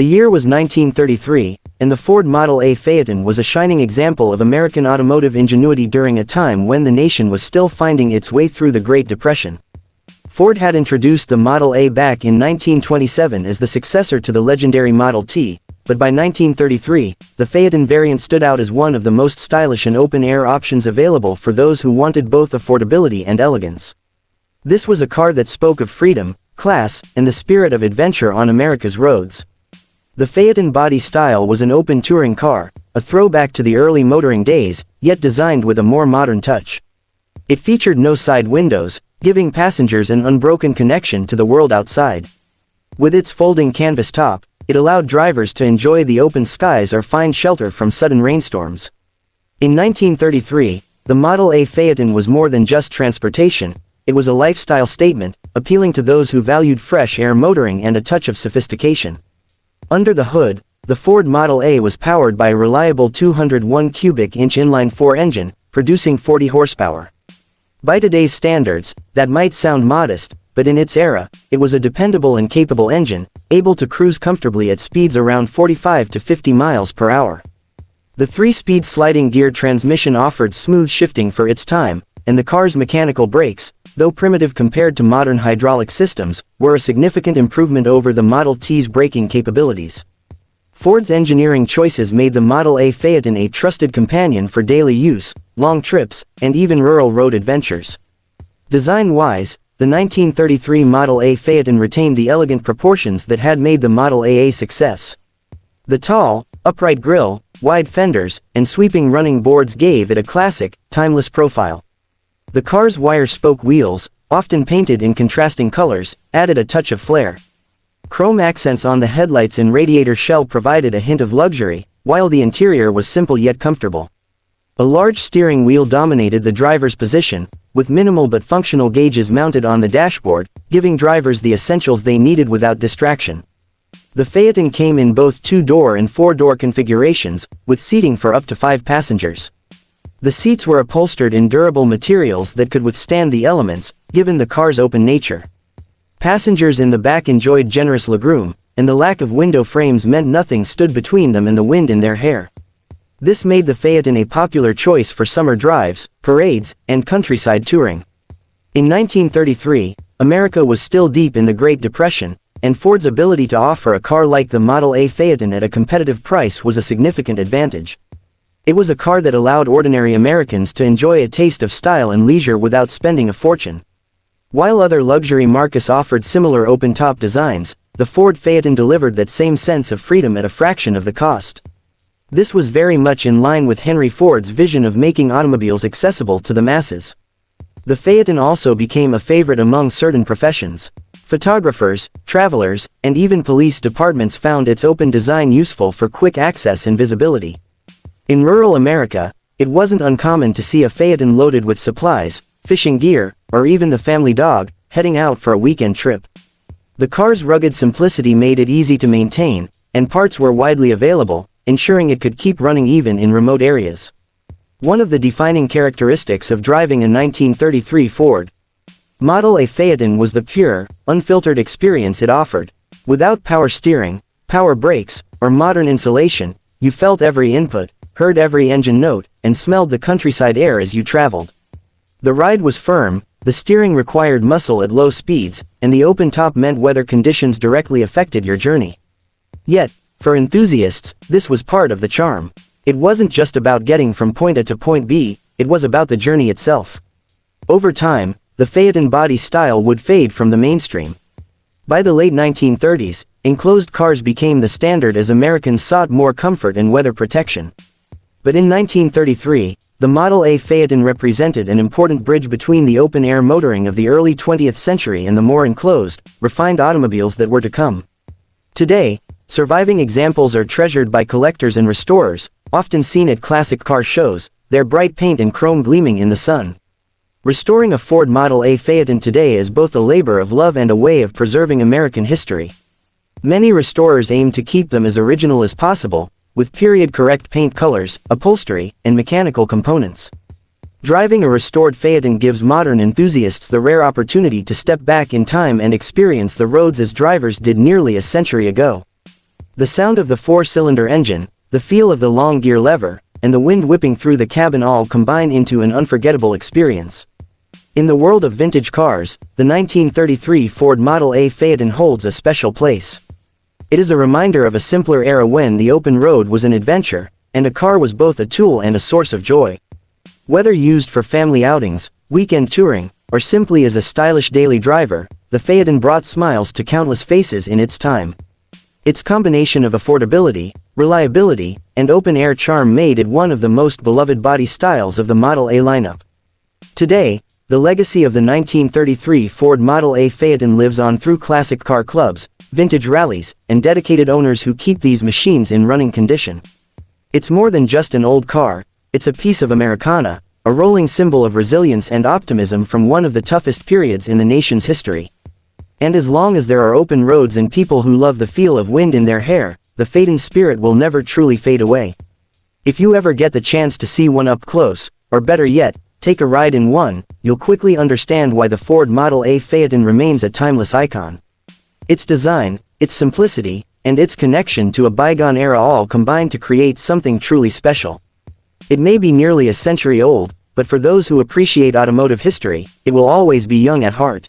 The year was 1933, and the Ford Model A Phaeton was a shining example of American automotive ingenuity during a time when the nation was still finding its way through the Great Depression. Ford had introduced the Model A back in 1927 as the successor to the legendary Model T, but by 1933, the Phaeton variant stood out as one of the most stylish and open-air options available for those who wanted both affordability and elegance. This was a car that spoke of freedom, class, and the spirit of adventure on America's roads. The Phaeton body style was an open touring car, a throwback to the early motoring days, yet designed with a more modern touch. It featured no side windows, giving passengers an unbroken connection to the world outside. With its folding canvas top, it allowed drivers to enjoy the open skies or find shelter from sudden rainstorms. In 1933, the Model A Phaeton was more than just transportation, it was a lifestyle statement, appealing to those who valued fresh air motoring and a touch of sophistication. Under the hood, the Ford Model A was powered by a reliable 201 cubic inch inline-4 engine, producing 40 horsepower. By today's standards, that might sound modest, but in its era, it was a dependable and capable engine, able to cruise comfortably at speeds around 45 to 50 miles per hour. The 3-speed sliding gear transmission offered smooth shifting for its time, and the car's mechanical brakes, though primitive compared to modern hydraulic systems, were a significant improvement over the Model T's braking capabilities. Ford's engineering choices made the Model A Phaeton a trusted companion for daily use, long trips, and even rural road adventures. Design-wise, the 1933 Model A Phaeton retained the elegant proportions that had made the Model A a success. The tall, upright grille, wide fenders, and sweeping running boards gave it a classic, timeless profile. The car's wire-spoke wheels, often painted in contrasting colors, added a touch of flair. Chrome accents on the headlights and radiator shell provided a hint of luxury, while the interior was simple yet comfortable. A large steering wheel dominated the driver's position, with minimal but functional gauges mounted on the dashboard, giving drivers the essentials they needed without distraction. The Phaeton came in both 2-door and 4-door configurations, with seating for up to 5 passengers. The seats were upholstered in durable materials that could withstand the elements, given the car's open nature. Passengers in the back enjoyed generous legroom, and the lack of window frames meant nothing stood between them and the wind in their hair. This made the Phaeton a popular choice for summer drives, parades, and countryside touring. In 1933, America was still deep in the Great Depression, and Ford's ability to offer a car like the Model A Phaeton at a competitive price was a significant advantage. It was a car that allowed ordinary Americans to enjoy a taste of style and leisure without spending a fortune. While other luxury marques offered similar open-top designs, the Ford Phaeton delivered that same sense of freedom at a fraction of the cost. This was very much in line with Henry Ford's vision of making automobiles accessible to the masses. The Phaeton also became a favorite among certain professions. Photographers, travelers, and even police departments found its open design useful for quick access and visibility. In rural America, it wasn't uncommon to see a Phaeton loaded with supplies, fishing gear, or even the family dog, heading out for a weekend trip. The car's rugged simplicity made it easy to maintain, and parts were widely available, ensuring it could keep running even in remote areas. One of the defining characteristics of driving a 1933 Ford Model A Phaeton was the pure, unfiltered experience it offered. Without power steering, power brakes, or modern insulation, you felt every input, heard every engine note, and smelled the countryside air as you traveled. The ride was firm, the steering required muscle at low speeds, and the open top meant weather conditions directly affected your journey. Yet, for enthusiasts, this was part of the charm. It wasn't just about getting from point A to point B, it was about the journey itself. Over time, the Phaeton body style would fade from the mainstream. By the late 1930s, enclosed cars became the standard as Americans sought more comfort and weather protection. But in 1933, the Model A Phaeton represented an important bridge between the open-air motoring of the early 20th century and the more enclosed, refined automobiles that were to come. Today, surviving examples are treasured by collectors and restorers, often seen at classic car shows, their bright paint and chrome gleaming in the sun. Restoring a Ford Model A Phaeton today is both a labor of love and a way of preserving American history. Many restorers aim to keep them as original as possible, with period-correct paint colors, upholstery, and mechanical components. Driving a restored Phaeton gives modern enthusiasts the rare opportunity to step back in time and experience the roads as drivers did nearly a century ago. The sound of the four-cylinder engine, the feel of the long gear lever, and the wind whipping through the cabin all combine into an unforgettable experience. In the world of vintage cars, the 1933 Ford Model A Phaeton holds a special place. It is a reminder of a simpler era when the open road was an adventure, and a car was both a tool and a source of joy. Whether used for family outings, weekend touring, or simply as a stylish daily driver, the Phaeton brought smiles to countless faces in its time. Its combination of affordability, reliability, and open-air charm made it one of the most beloved body styles of the Model A lineup. Today, the legacy of the 1933 Ford Model A Phaeton lives on through classic car clubs, vintage rallies, and dedicated owners who keep these machines in running condition. It's more than just an old car, it's a piece of Americana, a rolling symbol of resilience and optimism from one of the toughest periods in the nation's history. And as long as there are open roads and people who love the feel of wind in their hair, the Phaeton's spirit will never truly fade away. If you ever get the chance to see one up close, or better yet, take a ride in one, you'll quickly understand why the Ford Model A Phaeton remains a timeless icon. Its design, its simplicity, and its connection to a bygone era all combine to create something truly special. It may be nearly a century old, but for those who appreciate automotive history, it will always be young at heart.